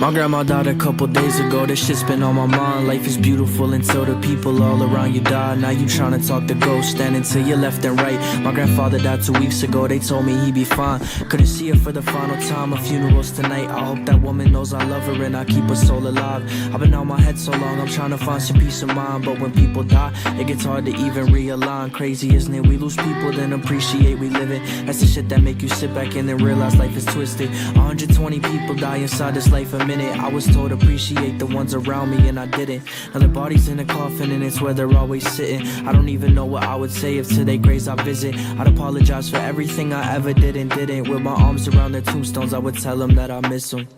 My grandma died a couple days ago, this shit's been on my mind. Life is beautiful until the people all around you die. Now you tryna talk to ghosts, standing to your left and right. My grandfather died 2 weeks ago, they told me he'd be fine. Couldn't see her for the final time, her funeral's tonight. I hope that woman knows I love her and I keep her soul alive. I've been on my head so long, I'm trying to find some peace of mind. But when people die, it gets hard to even realign. Crazy, isn't it? We lose people, then appreciate we living. That's the shit that make you sit back and then realize life is twisted. 120 people die inside this life a minute. I was told appreciate the ones around me and I didn't. Now their bodies in a coffin and it's where they're always sitting. I don't even know what I would say if to their graves I visit. I'd apologize for everything I ever did and didn't. With my arms around their tombstones, I would tell them that I miss them.